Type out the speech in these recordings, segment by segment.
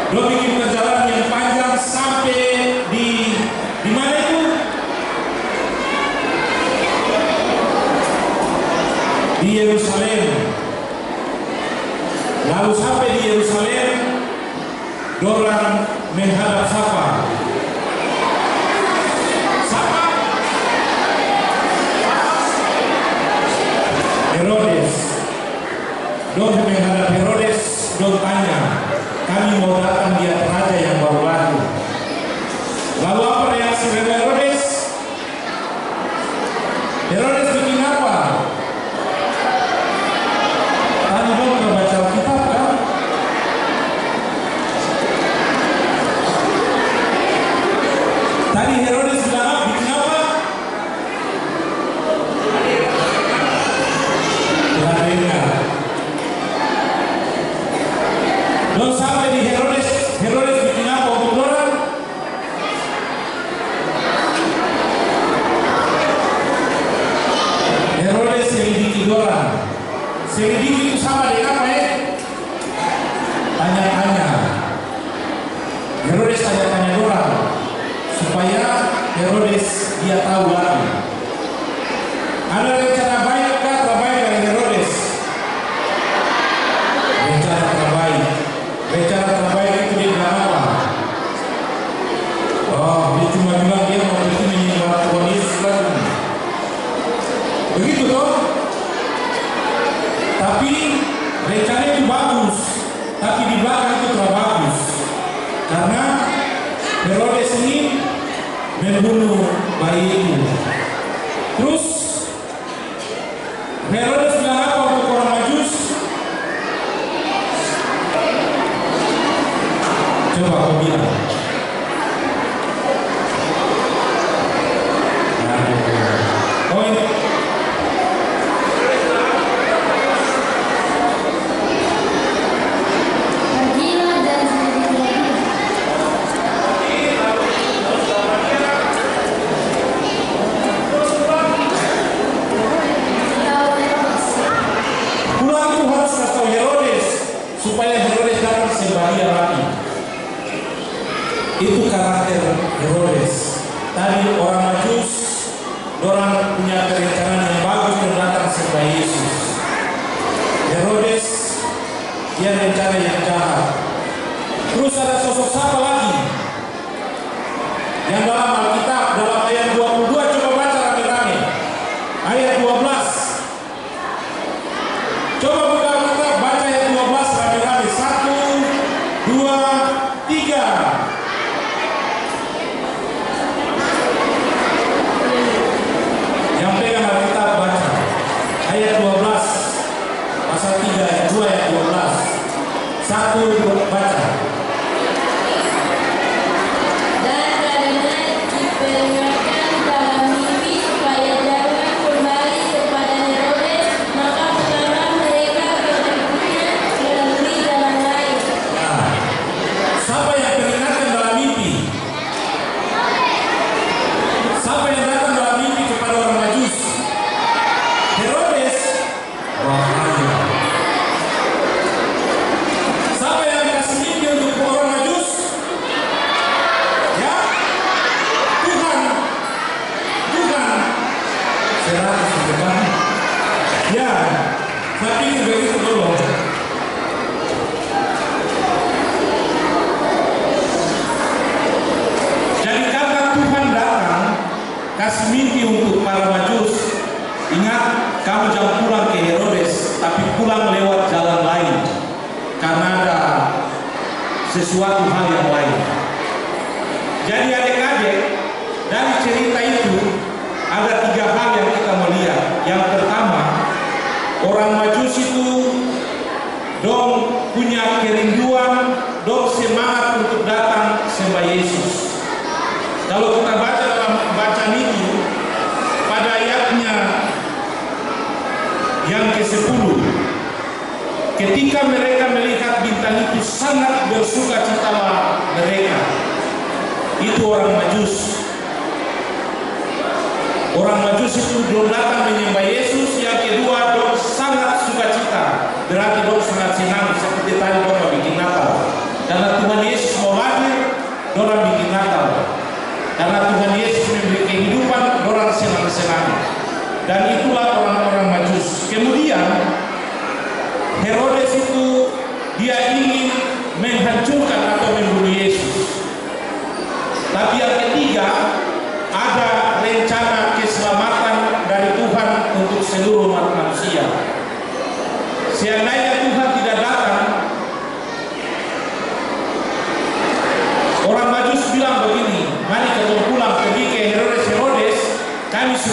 Dia bikin perjalanan yang panjang sampai di mana itu? Di Yerusalem. Lalu sampai di Yerusalem, dorang menghadap siapa? Herodes. Dorang menghadap Herodes, dorang tanya, kami mau datang lihat raja yang baru lahir. Lalu apa reaksi Herodes? Herodes bikin apa? Tadi dong pernah baca Alkitab kan? Tadi Herodes bilang bikin apa? Tuhan dengar. Lalu sampai di Herodes bikin apa untuk orang? Herodes selidiki orang. Selidiki itu sama dengan apa ya? Tanya-tanya. Herodes tanya-tanya orang supaya Herodes dia tahu lagi. Ada rencana baik kah terbaik dari Herodes? Rencana terbaik. Rencana terbaik itu dia bilang apa? Oh, dia cuma bilang dia mau pergi menyembah Tuhan Yesus lagi. Begitu toh? Tapi rencana itu bagus, tapi di belakang itu tidak bagus. Karena Herodes ini membunuh bayi itu. Terus Herodes bilang apa untuk orang Majus? Coba kau bilang. Oh ini. Itu karakter Herodes. Tadi orang Majus, orang punya perencanaan yang bagus dan datang sembah Yesus. Herodes dia rencana yang jahat. Terus ada sosok siapa lagi? Yang dalam Alkitab dalam ayat 22 coba baca rame-rame. Ayat 12. Coba buka Alkitab baca ayat 12 rame-rame. 1, 2, 3. Ayat 12 pasal 3 ayat 2 ayat 12. 1 2 baca. Dan karena diperingatkan dalam mimpi supaya jangan kembali kepada Herodes, maka putarlah mereka ke negerinya melalui jalan lain. Nah, siapa yang peringatkan dalam mimpi? Siapa yang datang dalam mimpi kepada orang Majus? Herodes. Bahaya. Siapa yang dikasih mimpi untuk orang Majus? Ya, Tuhan. Serah Tuhan. Ya, saya pikir begitu dulu. Jadi karena Tuhan datang kasih mimpi untuk para Majus, ingat, kamu jangan pulang ke Herodes, tapi pulang lewat jalan lain. Karena ada sesuatu hal yang lain. Jadi adik-adik, dari cerita itu ada 3 hal yang kita melihat. Yang pertama, orang Majus itu dong punya kerinduan, dong semangat untuk datang sembah Yesus. Kalau kita baca dalam bacaan itu, pada ayatnya yang ke-10, ketika mereka melihat bintang itu sangat bersukacitalah mereka. Itu orang Majus. Orang Majus itu belum datang menyembah Yesus. Yang kedua, dong sangat sukacita. Berarti dong sangat senang seperti tadi dong bikin Natal. Karena Tuhan Yesus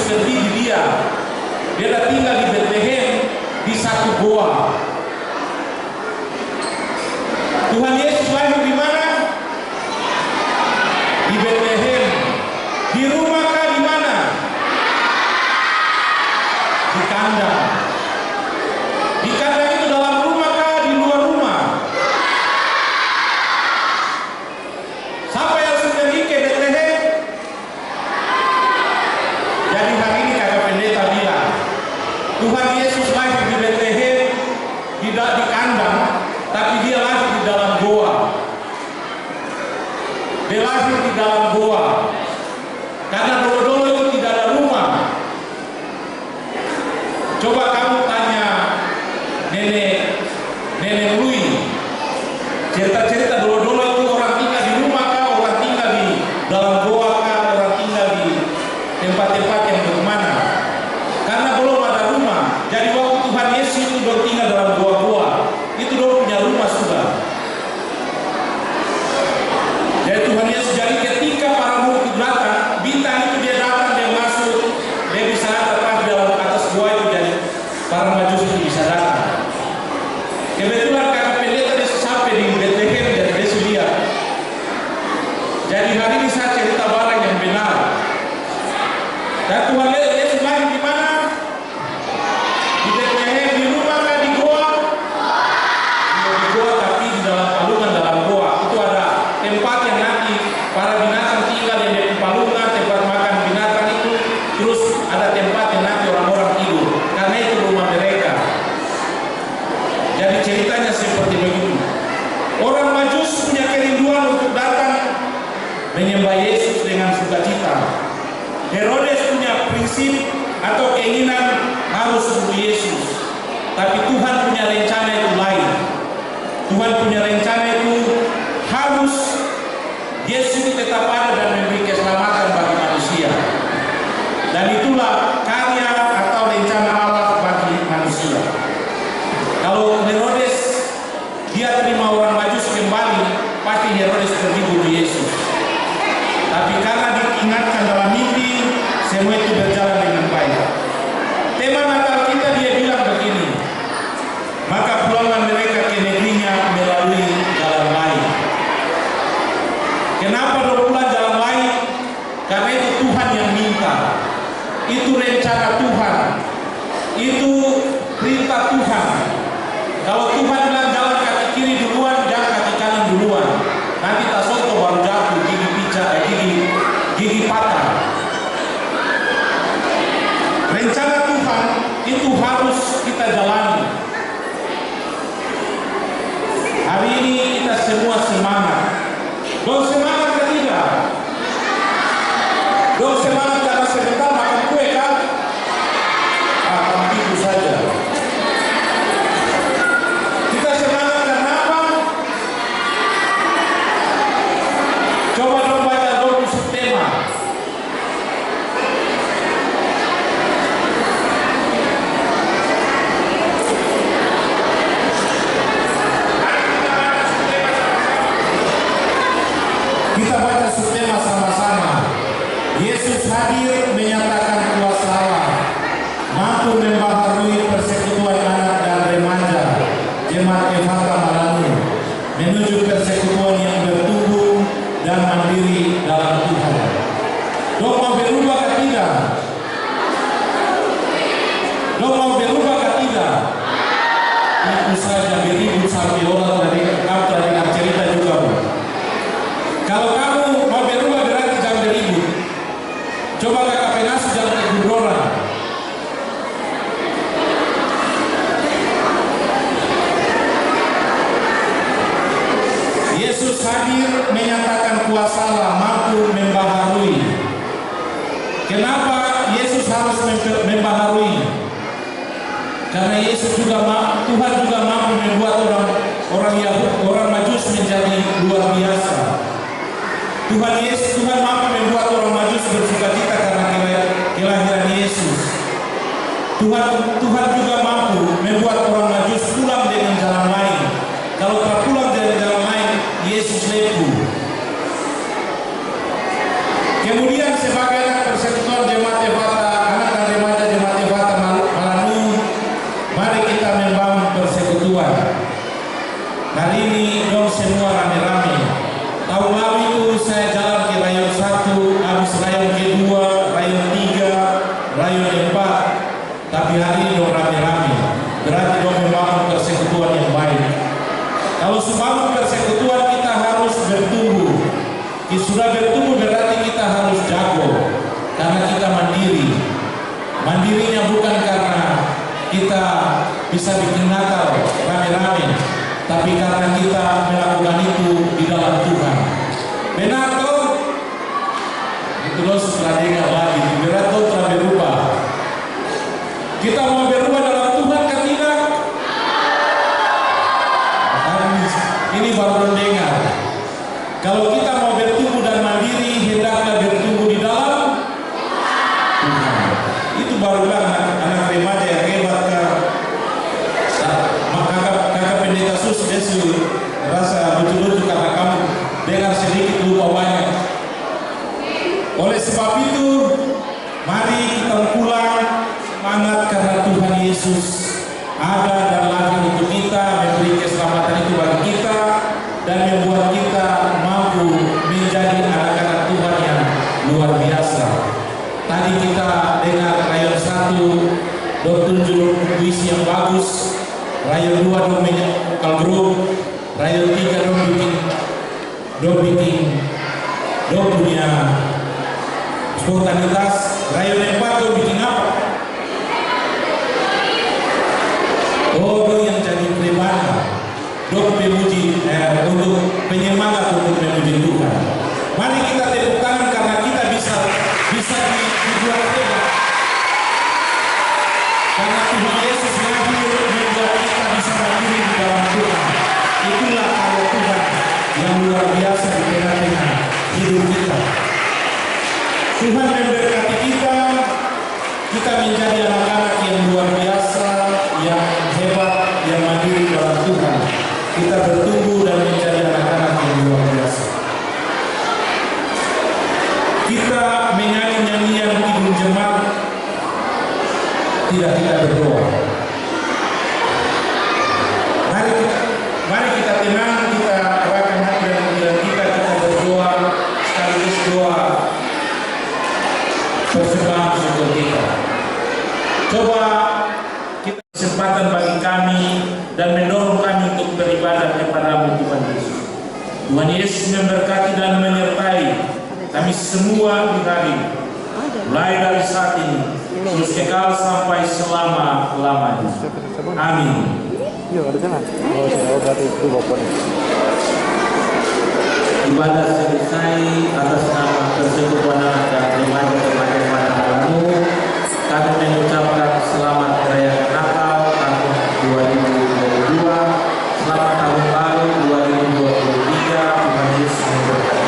pergi di dia. Dia tinggal di Bethlehem di satu goa. Tuhan Yesus lahir di mana? Di Bethlehem. Di rumah kah di mana? Di kandang. Di kandang itu dalam rumah kah di luar rumah? Siapa yang sudah pergi ke Bethlehem? Jadi hari ini kakak pendeta bilang, Tuhan Yesus lahir di Bethlehem, tidak di kandang, tapi dia lahir di dalam goa. Dia lahir di dalam goa. Karena dulu itu tidak ada rumah. Coba kamu tanya nenek Lui, cerita-cerita dulu itu orang tinggal di rumah kah, orang tinggal di dalam goa kah, orang tinggal di tempat-tempat yang bagaimana? Karena belum ada rumah. Jadi waktu Tuhan Yesus itu baru tinggal dalam goa-goa, itu dulu punya rumah sudah. Jadi Tuhan Yesus, jadi ketika para murid datang, bintang itu dia datang, dia masuk, dia bisa datang dalam atas goa itu, jadi para Majus itu bisa datang. Kebetulan kakak pendeta dia sampai di Bethlehem dan dia lihat. Jadi hari ini saya cerita barang yang benar. Dan Tuhan Yesus lahir di mana? Di Bethlehem, di rumah kah di goa? Di goa, tapi di dalam palungan dalam goa. Itu ada tempat yang nanti para binatang tinggal, yang di palungan, tempat makan binatang itu. Terus ada tempat yang nanti orang-orang tidur. Karena itu rumah mereka. Jadi ceritanya seperti begitu. Orang Majus punya kerinduan untuk datang menyembah Yesus dengan sukacita. Herodes punya prinsip atau keinginan harus bunuh Yesus. Tapi Tuhan punya rencana itu lain. Tuhan punya rencana itu harus Yesus tetap ada dan memberi keselamatan bagi manusia. Dan itulah karya atau rencana Allah bagi manusia. Kalau Herodes dia terima orang Majus kembali, pasti Herodes pergi bunuh Yesus. Tapi karena diingatkan dalam mimpi, semua itu berjalan dengan baik. Tema Natal kita dia bilang begini, maka pulanglah mereka ke negerinya melalui jalan lain. Kenapa pulang jalan lain? Karena itu Tuhan yang minta. Itu rencana Tuhan. Itu perintah Tuhan. Kalau Tuhan bilang jalan kaki kiri duluan, jangan kaki kanan duluan. Nanti tak soto baru jatuh, gigi patah. Rencana Tuhan itu harus kita jalani. Hari ini kita semua semangat. Dong semangat ketiga. Dong semangat karena sebentar makan kue kan? Begitu saja. Kita semangat karena apa? Coba dong baca dong subtema. Kita baca subtema sama-sama. Yesus hadir menyatakan kuasa Allah, mampu membaharui persekutuan anak dan remaja, jemaat Ephata Malanu, menuju persekutuan yang bertumbuh dan mandiri dalam Tuhan. Dong mau berubah ke tidak? Dong mau berubah ke tidak? Itu saja beribut sampai orang tadi, kamu tadi nak cerita juga. Kalau kamu mau berubah berarti jangan beribut. Coba kakak penas jangan kegubroran. Yesus hadir menyatakan kuasa Allah, mampu membaharui. Kenapa Yesus harus membaharui? Karena Yesus juga Tuhan juga mampu membuat orang Majus menjadi luar biasa. Tuhan mampu membuat orang Majus bersukacita karena kelahiran Yesus. Tuhan juga mampu membuat orang Majus pulang dengan jalan lain. Kalau tak pulang dari jalan lain, Yesus lepu. Kemudian sebagai anak persekutuan jemaat Ephata, bisa bikin nakal rame-rame, tapi karena kita melakukan itu di dalam Tuhan. Benar toh? Itu loh setelah dengar lagi, benar toh telah berubah. Kita mau berubah dalam Tuhan kan tidak? Ini baru dengar. Kalau kita mau bertumbuh dan mandiri, hendaklah bertumbuh di dalam Tuhan. Itu baru bilang anak remaja yang hebat kan. Kakak pendeta Sus Yesus rasa lucu-lucu karena kamu dengar sedikit lupa banyak. Oleh sebab itu, mari kita pulang semangat karena Tuhan Yesus ada dan lahir untuk kita, memberi keselamatan itu bagi kita dan membuat kita mampu menjadi anak-anak Tuhan yang luar biasa. Tadi kita dengar rayon 1 dok tunjuk puisi yang bagus, rayon 2 dok vokal grup, rayon 3 dok punya spontanitas, rayon 4 dok bikin apa? Oh, dok yang jadi pribadi, dok memuji untuk penyemangat untuk memuji Tuhan. Mari kita tepuk tangan karena kita bisa dibuat hebat. Karena Tuhan Yesus lahir membuat kita bisa mandiri di dalam Tuhan. Itulah karya Tuhan yang luar biasa di tengah-tengah hidup kita. Tuhan memberkati kita menjadi anak-anak yang luar biasa, yang hebat, yang mandiri dalam Tuhan. Kita bertumbuh dan menjadi anak-anak yang luar biasa. Kita menyanyi nyanyian Kidung Jemaat, tidak kita berdoa. Mari kita tenang, kita arahkan hati dan pikiran kita berdoa sekaligus doa persembahan syukur kita. Coba kita kesempatan bagi kami dan mendorong kami untuk beribadah kepada Tuhan Yesus. Tuhan Yesus memberkati dan menyertai kami semua di hari mulai dari saat ini terus kekal sampai selama-lamanya. Amin. Ibadah selesai. Atas nama persekutuan dan remaja Padamu, kami mengucapkan selamat merayakan Natal tahun 2022, selamat tahun baru 2023. Tuhan Yesus memberkati.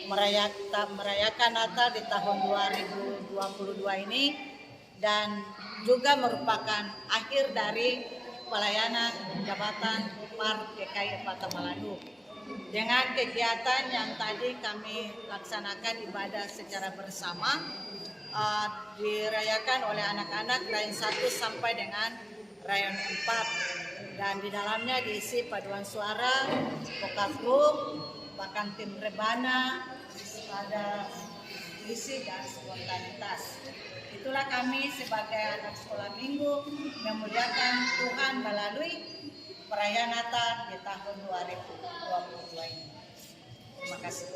merayakan Natal di tahun 2022 ini, dan juga merupakan akhir dari pelayanan jabatan Par DKI Kota Manado. Dengan kegiatan yang tadi kami laksanakan ibadah secara bersama, dirayakan oleh anak-anak rayon 1 sampai dengan rayon 4, dan di dalamnya diisi paduan suara, vokal group, bahkan tim rebana, ada isi dan spontanitas. Itulah kami sebagai anak sekolah minggu memuliakan Tuhan melalui perayaan Natal di tahun 2022 ini. Terima kasih.